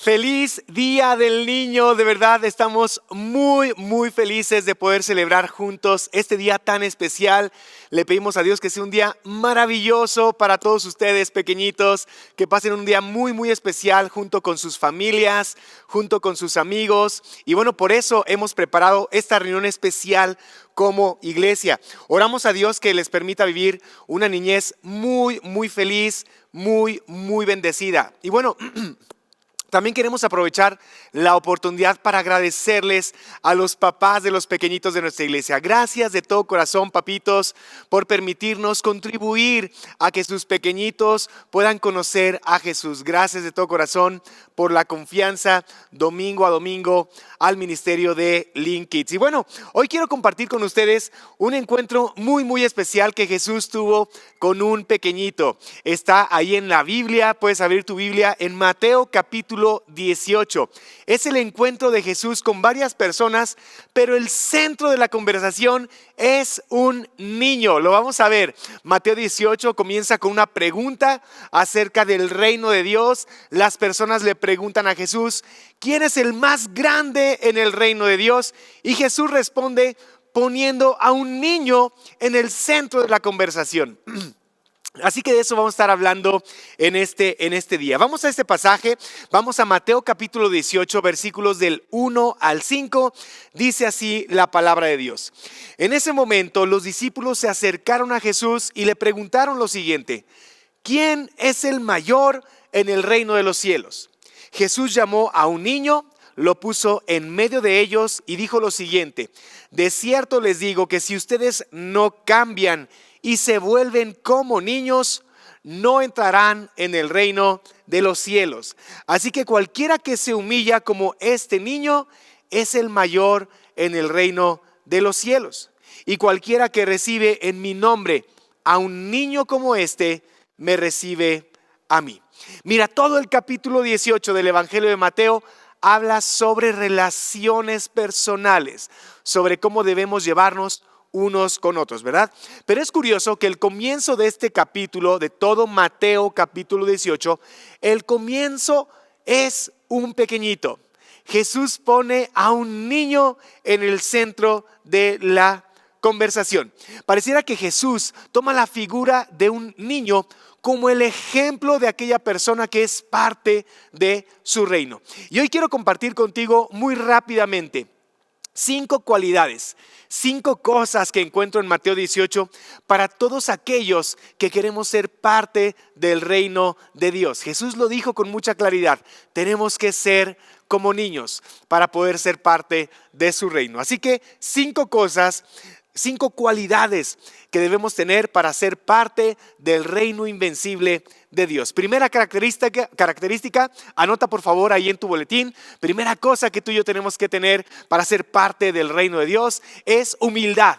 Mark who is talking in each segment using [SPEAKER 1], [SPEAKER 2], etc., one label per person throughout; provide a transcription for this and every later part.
[SPEAKER 1] Feliz Día del Niño, de verdad estamos muy felices de poder celebrar juntos este día tan especial. Le pedimos a Dios que sea un día maravilloso para todos ustedes pequeñitos, que pasen un día muy especial junto con sus familias, junto con sus amigos. Y bueno, por eso hemos preparado esta reunión especial como iglesia. Oramos a Dios que les permita vivir una niñez muy feliz, muy bendecida. Y bueno, también queremos aprovechar la oportunidad para agradecerles a los papás de los pequeñitos de nuestra iglesia. Gracias de todo corazón, papitos, por permitirnos contribuir a que sus pequeñitos puedan conocer a Jesús. Gracias de todo corazón por la confianza domingo a domingo al ministerio de Link Kids. Y bueno, hoy quiero compartir con ustedes un encuentro muy especial que Jesús tuvo con un pequeñito. Está ahí en la Biblia, puedes abrir tu Biblia en Mateo capítulo 18. Es el encuentro de Jesús con varias personas, pero el centro de la conversación es un niño. Lo vamos a ver. Mateo 18 comienza con una pregunta acerca del reino de Dios. Las personas le preguntan a Jesús, ¿quién es el más grande en el reino de Dios? Y Jesús responde poniendo a un niño en el centro de la conversación. Así que de eso vamos a estar hablando en este día. Vamos a este pasaje, vamos a Mateo capítulo 18, versículos del 1 al 5. Dice así la palabra de Dios. En ese momento los discípulos se acercaron a Jesús y le preguntaron lo siguiente: ¿quién es el mayor en el reino de los cielos? Jesús llamó a un niño, lo puso en medio de ellos y dijo lo siguiente: de cierto les digo que si ustedes no cambian y se vuelven como niños, no entrarán en el reino de los cielos. Así que cualquiera que se humilla como este niño es el mayor en el reino de los cielos. Y cualquiera que recibe en mi nombre a un niño como este, me recibe a mí. Mira, todo el capítulo 18 del Evangelio de Mateo habla sobre relaciones personales, sobre cómo debemos llevarnos unos con otros, ¿verdad? Pero es curioso que el comienzo de este capítulo, de todo Mateo capítulo 18, el comienzo es un pequeñito. Jesús pone a un niño en el centro de la conversación. Pareciera que Jesús toma la figura de un niño como el ejemplo de aquella persona que es parte de su reino. Y hoy quiero compartir contigo muy rápidamente 5 cualidades, 5 cosas que encuentro en Mateo 18 para todos aquellos que queremos ser parte del reino de Dios. Jesús lo dijo con mucha claridad: tenemos que ser como niños para poder ser parte de su reino. Así que 5 cosas, 5 cualidades que debemos tener para ser parte del reino invencible de Dios. Primera característica, anota por favor ahí en tu boletín. Primera cosa que tú y yo tenemos que tener para ser parte del reino de Dios es humildad.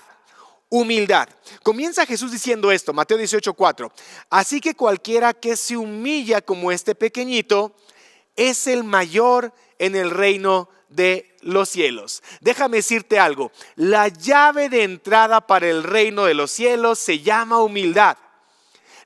[SPEAKER 1] Humildad. Comienza Jesús diciendo esto, Mateo 18:4. Así que cualquiera que se humilla como este pequeñito es el mayor en el reino de los cielos. Déjame decirte algo: la llave de entrada para el reino de los cielos se llama humildad.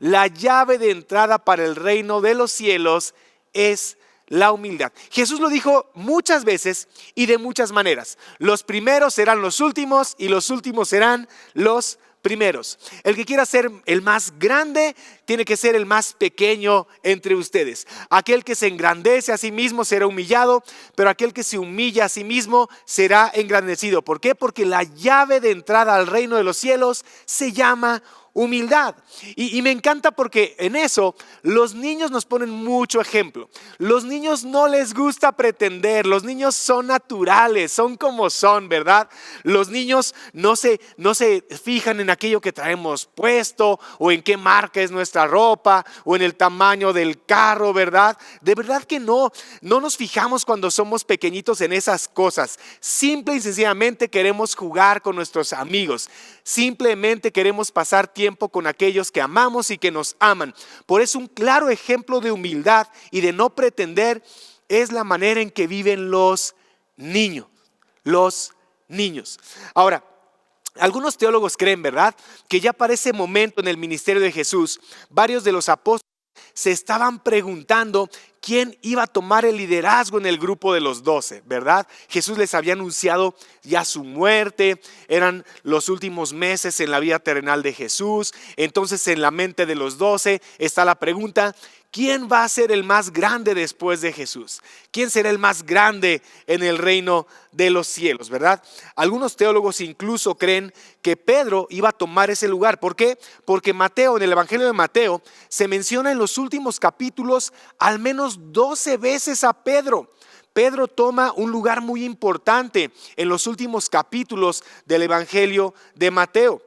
[SPEAKER 1] La llave de entrada para el reino de los cielos es la humildad. Jesús lo dijo muchas veces y de muchas maneras. Los primeros serán los últimos y los últimos serán los primeros. El que quiera ser el más grande tiene que ser el más pequeño entre ustedes. Aquel que se engrandece a sí mismo será humillado, pero aquel que se humilla a sí mismo será engrandecido. ¿Por qué? Porque la llave de entrada al reino de los cielos se llama humildad. Y me encanta porque en eso los niños nos ponen mucho ejemplo. Los niños no les gusta pretender, los niños son naturales, son como son, ¿verdad? Los niños no se fijan en aquello que traemos puesto o en qué marca es nuestra ropa o en el tamaño del carro, ¿verdad? De verdad que no nos fijamos cuando somos pequeñitos en esas cosas. Simple y sencillamente queremos jugar con nuestros amigos. Simplemente queremos pasar tiempo con aquellos que amamos y que nos aman. Por eso un claro ejemplo de humildad y de no pretender es la manera en que viven los niños. Los niños. Ahora, algunos teólogos creen, ¿verdad?, que ya para ese momento en el ministerio de Jesús, varios de los apóstoles se estaban preguntando quién iba a tomar el liderazgo en el grupo de los 12, ¿verdad? Jesús les había anunciado ya su muerte, eran los últimos meses en la vida terrenal de Jesús. Entonces en la mente de los 12 está la pregunta: ¿quién va a ser el más grande después de Jesús? ¿Quién será el más grande en el reino de los cielos, verdad? Algunos teólogos incluso creen que Pedro iba a tomar ese lugar. ¿Por qué? Porque Mateo, en el Evangelio de Mateo, se menciona en los últimos capítulos al menos 12 veces a Pedro. Pedro toma un lugar muy importante en los últimos capítulos del Evangelio de Mateo.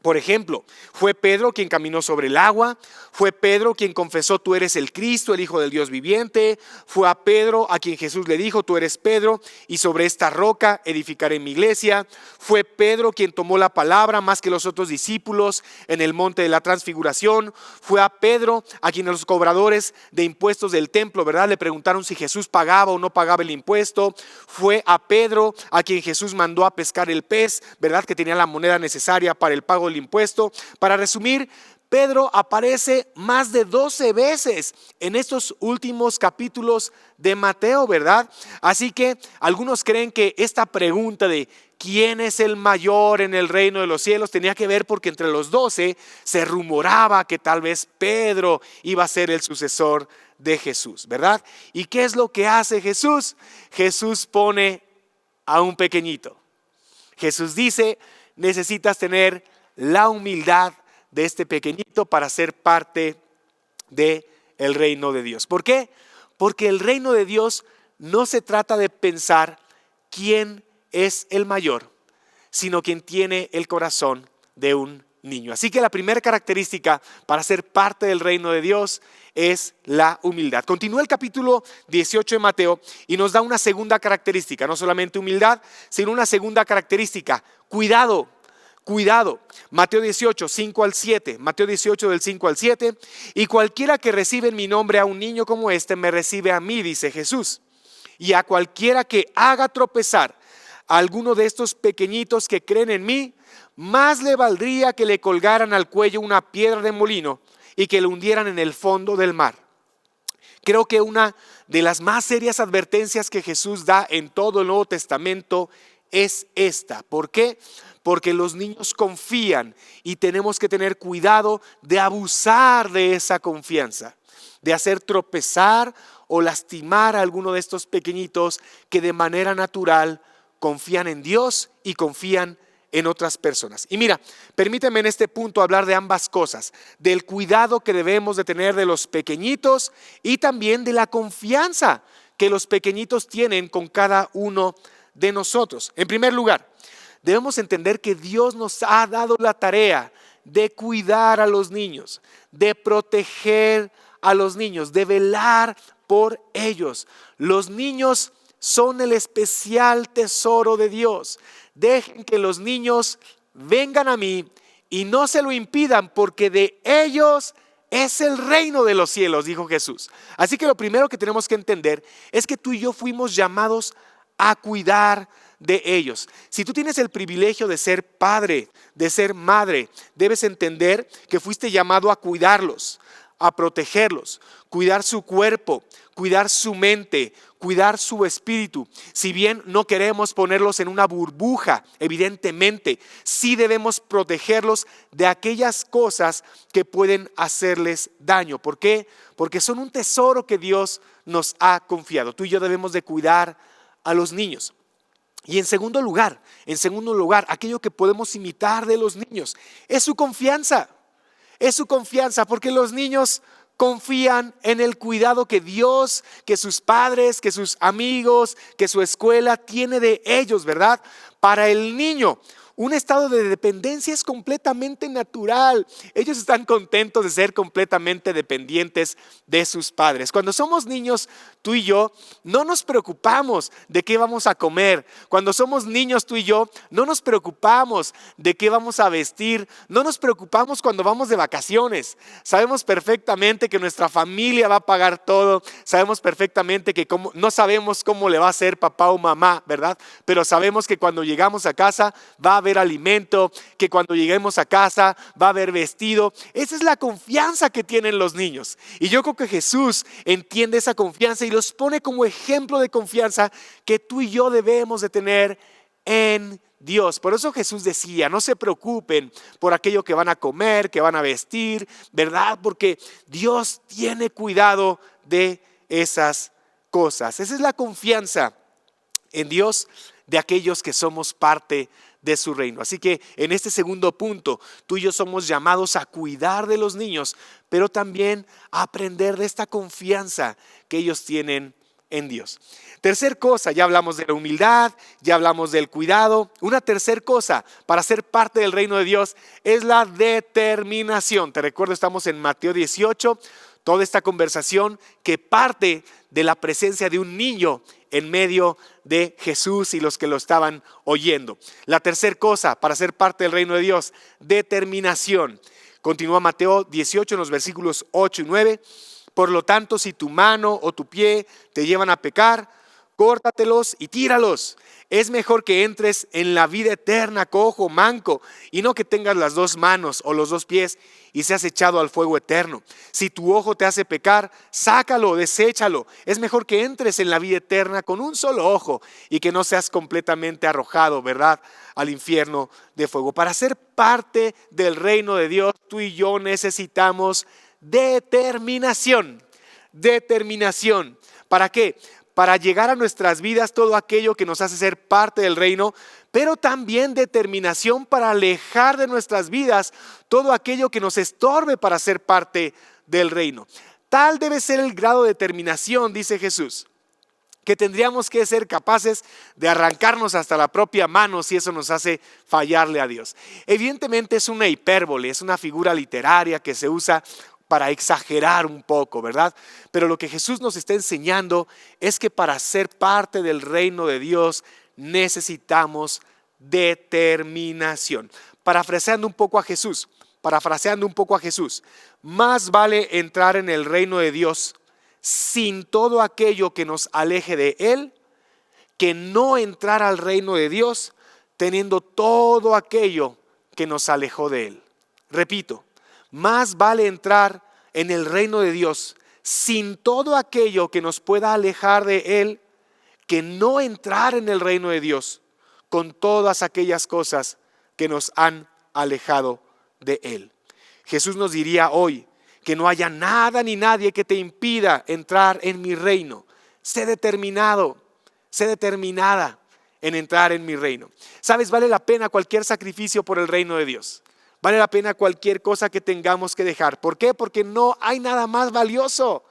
[SPEAKER 1] Por ejemplo, fue Pedro quien caminó sobre el agua, fue Pedro quien confesó: tú eres el Cristo, el Hijo del Dios viviente. Fue a Pedro a quien Jesús le dijo: tú eres Pedro, y sobre esta roca edificaré mi iglesia. Fue Pedro quien tomó la palabra más que los otros discípulos en el monte de la transfiguración. Fue a Pedro a quien los cobradores de impuestos del templo, ¿verdad?, le preguntaron si Jesús pagaba o no pagaba el impuesto. Fue a Pedro a quien Jesús mandó a pescar el pez, ¿verdad?, que tenía la moneda necesaria para el pago del impuesto. Para resumir, Pedro aparece más de 12 veces en estos últimos capítulos de Mateo, ¿verdad? Así que algunos creen que esta pregunta de ¿quién es el mayor en el reino de los cielos? Tenía que ver porque entre los 12 se rumoraba que tal vez Pedro iba a ser el sucesor de Jesús, ¿verdad? ¿Y qué es lo que hace Jesús? Jesús pone a un pequeñito. Jesús dice: necesitas tener la humildad de este pequeñito para ser parte del reino de Dios. ¿Por qué? Porque el reino de Dios no se trata de pensar quién es el mayor, sino quien tiene el corazón de un niño. Así que la primera característica para ser parte del reino de Dios es la humildad. Continúa el capítulo 18 de Mateo y nos da una segunda característica: no solamente humildad, sino una segunda característica: cuidado. Cuidado. Mateo 18, 5 al 7. Mateo 18 del 5 al 7. Y cualquiera que recibe en mi nombre a un niño como este, me recibe a mí, dice Jesús. Y a cualquiera que haga tropezar a alguno de estos pequeñitos que creen en mí, más le valdría que le colgaran al cuello una piedra de molino y que le hundieran en el fondo del mar. Creo que una de las más serias advertencias que Jesús da en todo el Nuevo Testamento es esta. ¿Por qué? Porque los niños confían y tenemos que tener cuidado de abusar de esa confianza, de hacer tropezar o lastimar a alguno de estos pequeñitos que de manera natural confían en Dios y confían en otras personas. Y mira, permíteme en este punto hablar de ambas cosas: del cuidado que debemos de tener de los pequeñitos y también de la confianza que los pequeñitos tienen con cada uno de nosotros. En primer lugar, debemos entender que Dios nos ha dado la tarea de cuidar a los niños, de proteger a los niños, de velar por ellos. Los niños son el especial tesoro de Dios. Dejen que los niños vengan a mí y no se lo impidan, porque de ellos es el reino de los cielos, dijo Jesús. Así que lo primero que tenemos que entender es que tú y yo fuimos llamados a cuidar de ellos. Si tú tienes el privilegio de ser padre, de ser madre, debes entender que fuiste llamado a cuidarlos, a protegerlos, cuidar su cuerpo, cuidar su mente, cuidar su espíritu. Si bien no queremos ponerlos en una burbuja, evidentemente sí debemos protegerlos de aquellas cosas que pueden hacerles daño. ¿Por qué? Porque son un tesoro que Dios nos ha confiado. Tú y yo debemos de cuidar a los niños. Y en segundo lugar, aquello que podemos imitar de los niños es su confianza. Es su confianza, porque los niños confían en el cuidado que Dios, que sus padres, que sus amigos, que su escuela tiene de ellos, ¿verdad? Para el niño, un estado de dependencia es completamente natural. Ellos están contentos de ser completamente dependientes de sus padres. Cuando somos niños, tú y yo, no nos preocupamos de qué vamos a comer. Cuando somos niños, tú y yo, no nos preocupamos de qué vamos a vestir. No nos preocupamos cuando vamos de vacaciones. Sabemos perfectamente que nuestra familia va a pagar todo. Sabemos perfectamente que no sabemos cómo le va a hacer papá o mamá, ¿verdad? Pero sabemos que cuando llegamos a casa va a haber haber alimento, que cuando lleguemos a casa va a haber vestido. Esa es la confianza que tienen los niños. Y yo creo que Jesús entiende esa confianza y los pone como ejemplo de confianza que tú y yo debemos de tener en Dios. Por eso Jesús decía, no se preocupen por aquello que van a comer, que van a vestir, ¿verdad? Porque Dios tiene cuidado de esas cosas. Esa es la confianza en Dios de aquellos que somos parte de su reino. Así que en este segundo punto, tú y yo somos llamados a cuidar de los niños, pero también a aprender de esta confianza que ellos tienen en Dios. Tercer cosa, ya hablamos de la humildad, ya hablamos del cuidado. Una tercer cosa para ser parte del reino de Dios es la determinación. Te recuerdo, estamos en Mateo 18, toda esta conversación que parte de la presencia de un niño en medio de Jesús y los que lo estaban oyendo. La tercer cosa para ser parte del reino de Dios, determinación. Continúa Mateo 18 en los versículos 8 y 9. Por lo tanto, si tu mano o tu pie te llevan a pecar, córtatelos y tíralos. Es mejor que entres en la vida eterna cojo, manco, y no que tengas las dos manos o los dos pies y seas echado al fuego eterno. Si tu ojo te hace pecar, sácalo, deséchalo. Es mejor que entres en la vida eterna con un solo ojo y que no seas completamente arrojado, ¿verdad?, al infierno de fuego. Para ser parte del reino de Dios, tú y yo necesitamos determinación. Determinación. ¿Para qué? Para llegar a nuestras vidas todo aquello que nos hace ser parte del reino, pero también determinación para alejar de nuestras vidas todo aquello que nos estorbe para ser parte del reino. Tal debe ser el grado de determinación, dice Jesús, que tendríamos que ser capaces de arrancarnos hasta la propia mano si eso nos hace fallarle a Dios. Evidentemente es una hipérbole, es una figura literaria que se usa para exagerar un poco, ¿verdad? Pero lo que Jesús nos está enseñando es que para ser parte del reino de Dios necesitamos determinación. Parafraseando un poco a Jesús, más vale entrar en el reino de Dios sin todo aquello que nos aleje de Él, que no entrar al reino de Dios teniendo todo aquello que nos alejó de Él. Repito, más vale entrar en el reino de Dios sin todo aquello que nos pueda alejar de Él, que no entrar en el reino de Dios con todas aquellas cosas que nos han alejado de Él. Jesús nos diría hoy que no haya nada ni nadie que te impida entrar en mi reino. Sé determinado, sé determinada en entrar en mi reino. ¿Sabes? Vale la pena cualquier sacrificio por el reino de Dios. Vale la pena cualquier cosa que tengamos que dejar. ¿Por qué? Porque no hay nada más valioso.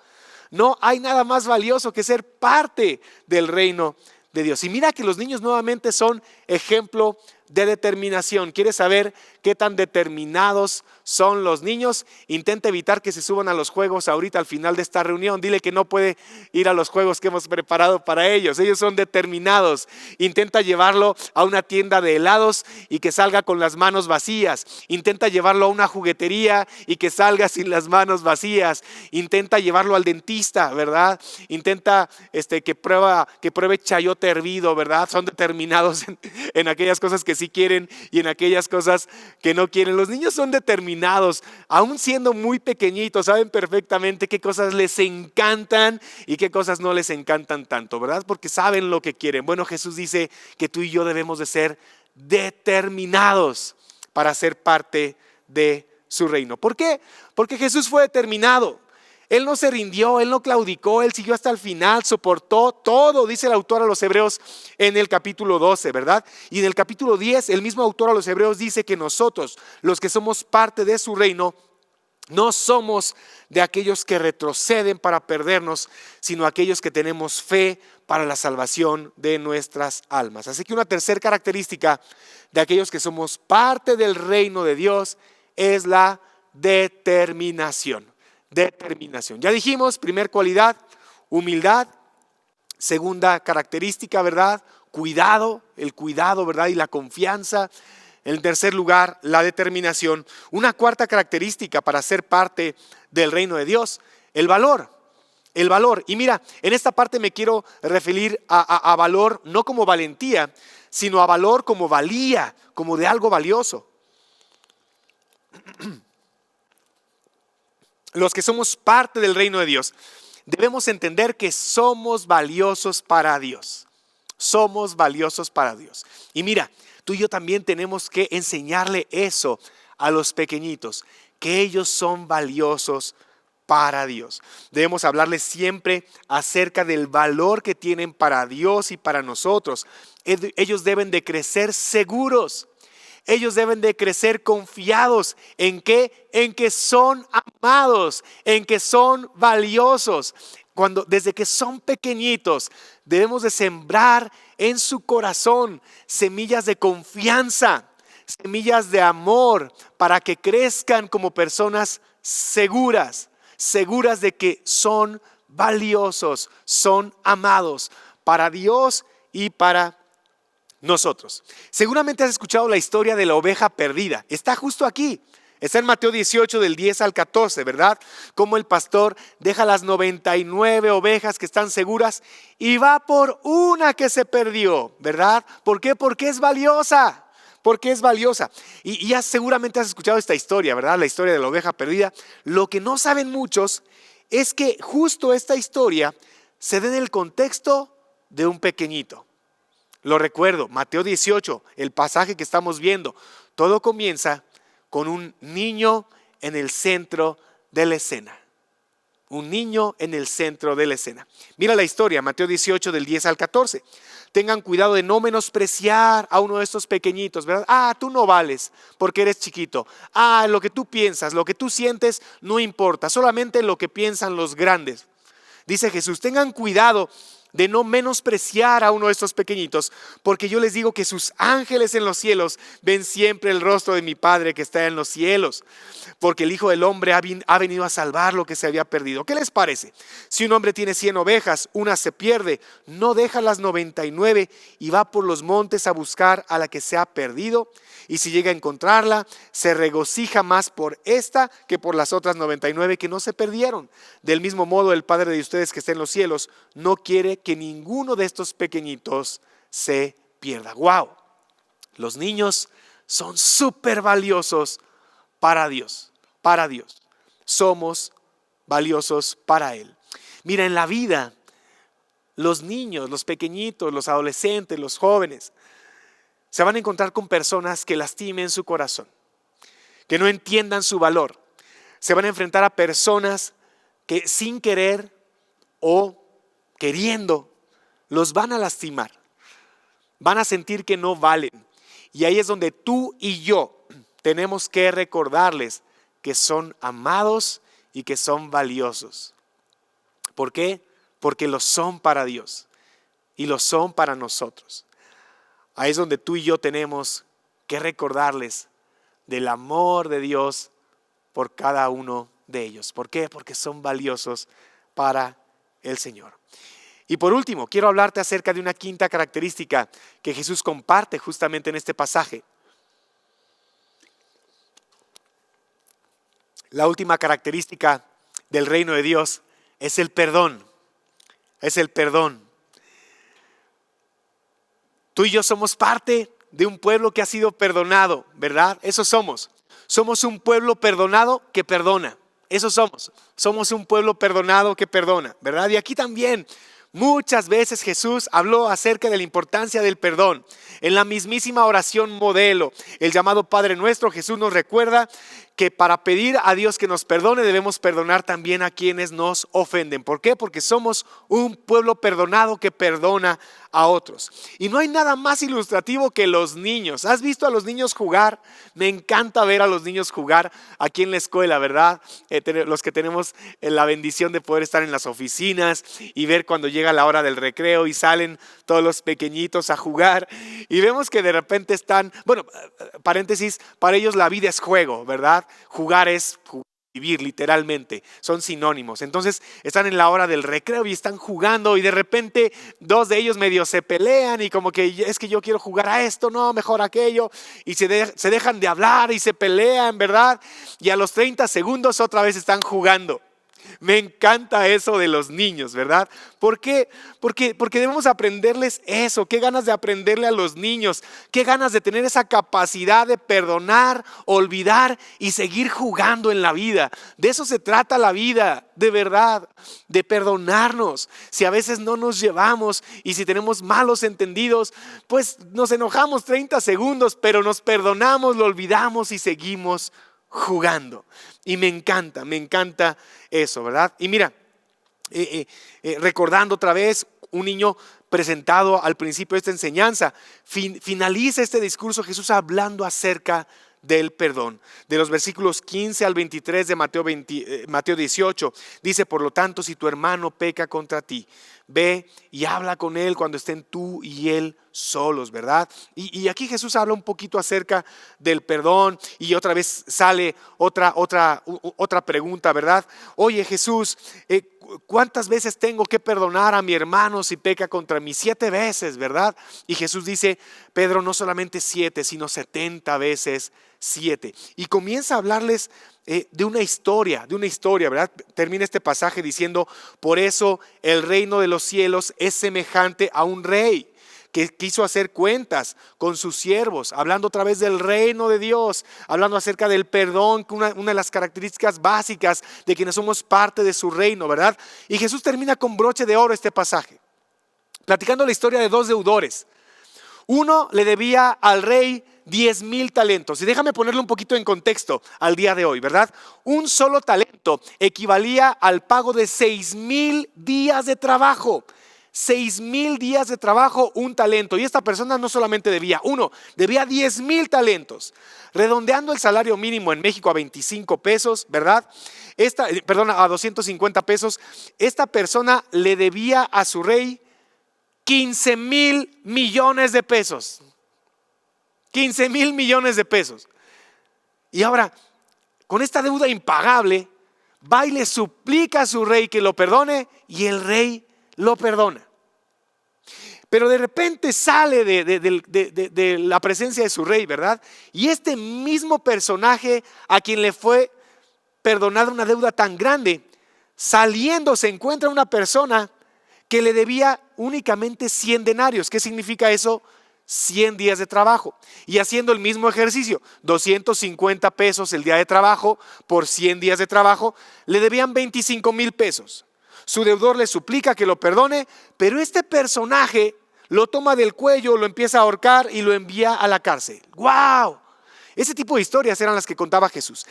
[SPEAKER 1] No hay nada más valioso que ser parte del reino de Dios. Y mira que los niños nuevamente son ejemplo de determinación. ¿Quieres saber qué tan determinados son los niños? Intenta evitar que se suban a los juegos ahorita al final de esta reunión. Dile que no puede ir a los juegos que hemos preparado para ellos. Ellos son determinados. Intenta llevarlo a una tienda de helados y que salga con las manos vacías. Intenta llevarlo a una juguetería y que salga sin las manos vacías. Intenta llevarlo al dentista, ¿verdad? Intenta que pruebe chayote hervido, ¿verdad? Son determinados en aquellas cosas que sí quieren y en aquellas cosas que no quieren. Los niños son determinados, aún siendo muy pequeñitos, saben perfectamente qué cosas les encantan y qué cosas no les encantan tanto, ¿verdad? Porque saben lo que quieren. Bueno, Jesús dice que tú y yo debemos de ser determinados para ser parte de su reino. ¿Por qué? Porque Jesús fue determinado. Él no se rindió, Él no claudicó, Él siguió hasta el final, soportó todo, dice el autor a los Hebreos en el capítulo 12, ¿verdad? Y en el capítulo 10, el mismo autor a los Hebreos dice que nosotros, los que somos parte de su reino, no somos de aquellos que retroceden para perdernos, sino aquellos que tenemos fe para la salvación de nuestras almas. Así que una tercera característica de aquellos que somos parte del reino de Dios es la determinación. Determinación. Ya dijimos, primer cualidad, humildad. Segunda característica, ¿verdad? Cuidado, el cuidado, ¿verdad? Y la confianza. En tercer lugar, la determinación. Una cuarta característica para ser parte del reino de Dios, el valor. El valor. Y mira, en esta parte me quiero referir a valor no como valentía, sino a valor como valía, como de algo valioso. Los que somos parte del reino de Dios, debemos entender que somos valiosos para Dios. Somos valiosos para Dios. Y mira, tú y yo también tenemos que enseñarle eso a los pequeñitos, que ellos son valiosos para Dios. Debemos hablarles siempre acerca del valor que tienen para Dios y para nosotros. Ellos deben de crecer seguros. Ellos deben de crecer confiados. ¿En qué? En que son amados, en que son valiosos. Desde que son pequeñitos, debemos de sembrar en su corazón semillas de confianza, semillas de amor, para que crezcan como personas seguras de que son valiosos, son amados para Dios y para nosotros. Seguramente has escuchado la historia de la oveja perdida. Está justo aquí. Está en Mateo 18 del 10 al 14, ¿verdad? Como el pastor deja las 99 ovejas que están seguras y va por una que se perdió, ¿verdad? ¿Por qué? Porque es valiosa. Porque es valiosa. Y ya seguramente has escuchado esta historia, ¿verdad? La historia de la oveja perdida. Lo que no saben muchos es que justo esta historia se da en el contexto de un pequeñito. Lo recuerdo, Mateo 18, el pasaje que estamos viendo. Todo comienza con un niño en el centro de la escena. Un niño en el centro de la escena. Mira la historia, Mateo 18 del 10 al 14. Tengan cuidado de no menospreciar a uno de estos pequeñitos, ¿verdad? Tú no vales porque eres chiquito. Lo que tú piensas, lo que tú sientes no importa, solamente lo que piensan los grandes. Dice Jesús, tengan cuidado de no menospreciar a uno de estos pequeñitos, porque yo les digo que sus ángeles en los cielos ven siempre el rostro de mi Padre que está en los cielos, porque el Hijo del Hombre ha venido a salvar lo que se había perdido. ¿Qué les parece? Si un hombre tiene 100 ovejas, una se pierde, no deja las 99 y va por los montes a buscar a la que se ha perdido, y si llega a encontrarla, se regocija más por esta que por las otras 99 que no se perdieron. Del mismo modo, el Padre de ustedes que está en los cielos no quiere que ninguno de estos pequeñitos se pierda. ¡Wow! Los niños son súper valiosos para Dios. Para Dios. Somos valiosos para Él. Mira, en la vida, los niños, los pequeñitos, los adolescentes, los jóvenes, se van a encontrar con personas que lastimen su corazón, que no entiendan su valor. Se van a enfrentar a personas que sin querer o queriendo los van a lastimar. Van a sentir que no valen. Y ahí es donde tú y yo tenemos que recordarles que son amados y que son valiosos. ¿Por qué? Porque lo son para Dios y lo son para nosotros. Ahí es donde tú y yo tenemos que recordarles del amor de Dios por cada uno de ellos. ¿Por qué? Porque son valiosos para el Señor. Y por último, quiero hablarte acerca de una quinta característica que Jesús comparte justamente en este pasaje. La última característica del reino de Dios es el perdón. Es el perdón. Tú y yo somos parte de un pueblo que ha sido perdonado, ¿verdad? Eso somos. Somos un pueblo perdonado que perdona. Eso somos. Somos un pueblo perdonado que perdona, ¿verdad? Y aquí también muchas veces Jesús habló acerca de la importancia del perdón. En la mismísima oración modelo, el llamado Padre Nuestro, Jesús nos recuerda que para pedir a Dios que nos perdone debemos perdonar también a quienes nos ofenden. ¿Por qué? Porque somos un pueblo perdonado que perdona a otros. Y no hay nada más ilustrativo que los niños. ¿Has visto a los niños jugar? Me encanta ver a los niños jugar aquí en la escuela, ¿verdad? Los que tenemos la bendición de poder estar en las oficinas y ver cuando llega la hora del recreo y salen todos los pequeñitos a jugar y vemos que de repente están, bueno, paréntesis, para ellos la vida es juego, ¿verdad? Jugar es vivir, literalmente, son sinónimos. Entonces están en la hora del recreo y están jugando y de repente dos de ellos medio se pelean y como que es que yo quiero jugar a esto, no, mejor aquello, y se dejan de hablar y se pelean, ¿verdad? Y a los 30 segundos otra vez están jugando. Me encanta eso de los niños, ¿verdad? ¿Por qué? Porque debemos aprenderles eso. Qué ganas de aprenderle a los niños. Qué ganas de tener esa capacidad de perdonar, olvidar y seguir jugando en la vida. De eso se trata la vida, de verdad. De perdonarnos. Si a veces no nos llevamos y si tenemos malos entendidos, pues nos enojamos 30 segundos, pero nos perdonamos, lo olvidamos y seguimos jugando. Y me encanta eso, ¿verdad? Y mira, recordando otra vez, un niño presentado al principio de esta enseñanza, finaliza este discurso Jesús hablando acerca del perdón. De los versículos 15 al 23 de Mateo 18, dice: por lo tanto, si tu hermano peca contra ti, ve y habla con él cuando estén tú y él solos, ¿verdad? Y aquí Jesús habla un poquito acerca del perdón y otra vez sale otra pregunta, ¿verdad? Oye, Jesús, ¿cuántas veces tengo que perdonar a mi hermano si peca contra mí? 7 veces, ¿verdad? Y Jesús dice: Pedro, no solamente 7, sino 70 veces 7. Y comienza a hablarles de una historia, ¿verdad? Termina este pasaje diciendo: por eso el reino de los cielos es semejante a un rey que quiso hacer cuentas con sus siervos, hablando otra vez del reino de Dios, hablando acerca del perdón, una de las características básicas de quienes somos parte de su reino, ¿verdad? Y Jesús termina con broche de oro este pasaje, platicando la historia de 2 deudores. Uno le debía al rey 10,000 talentos. Y déjame ponerle un poquito en contexto al día de hoy, ¿verdad? Un solo talento equivalía al pago de 6,000 días de trabajo. 6,000 días de trabajo, un talento. Y esta persona no solamente debía uno, debía 10,000 talentos. Redondeando el salario mínimo en México a 25 pesos, ¿verdad? A 250 pesos. Esta persona le debía a su rey 15,000 millones de pesos. 15,000 millones de pesos. Y ahora, con esta deuda impagable, va y le suplica a su rey que lo perdone, y el rey lo perdona. Pero de repente sale de la presencia de su rey, ¿verdad? Y este mismo personaje a quien le fue perdonada una deuda tan grande, saliendo se encuentra una persona que le debía únicamente 100 denarios. ¿Qué significa eso? 100 días de trabajo. Y haciendo el mismo ejercicio, 250 pesos el día de trabajo por 100 días de trabajo, le debían 25,000 pesos. Su deudor le suplica que lo perdone, pero este personaje lo toma del cuello, lo empieza a ahorcar y lo envía a la cárcel. ¡Wow! Ese tipo de historias eran las que contaba Jesús.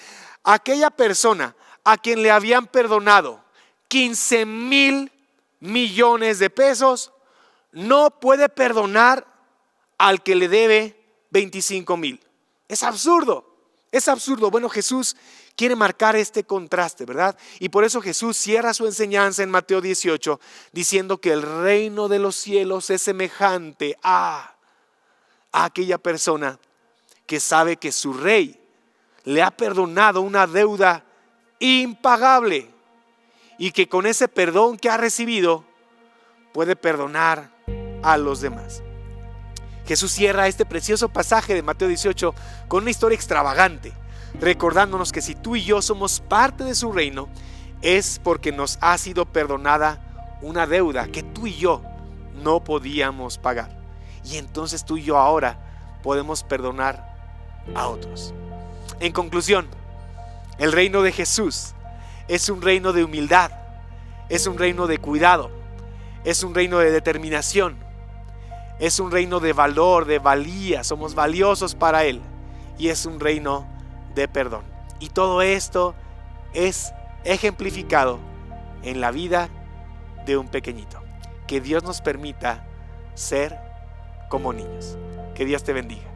[SPEAKER 1] Aquella persona a quien le habían perdonado 15,000 millones de pesos no puede perdonar al que le debe 25,000. Es absurdo. Es absurdo. Bueno, Jesús quiere marcar este contraste, ¿verdad? Y por eso Jesús cierra su enseñanza en Mateo 18 diciendo que el reino de los cielos es semejante a aquella persona que sabe que su rey le ha perdonado una deuda impagable y que con ese perdón que ha recibido puede perdonar a los demás. Jesús cierra este precioso pasaje de Mateo 18 con una historia extravagante, recordándonos que si tú y yo somos parte de su reino, es porque nos ha sido perdonada una deuda que tú y yo no podíamos pagar. Y entonces tú y yo ahora podemos perdonar a otros. En conclusión, el reino de Jesús es un reino de humildad, es un reino de cuidado, es un reino de determinación, es un reino de valor, de valía. Somos valiosos para Él. Y es un reino de perdón. Y todo esto es ejemplificado en la vida de un pequeñito. Que Dios nos permita ser como niños. Que Dios te bendiga.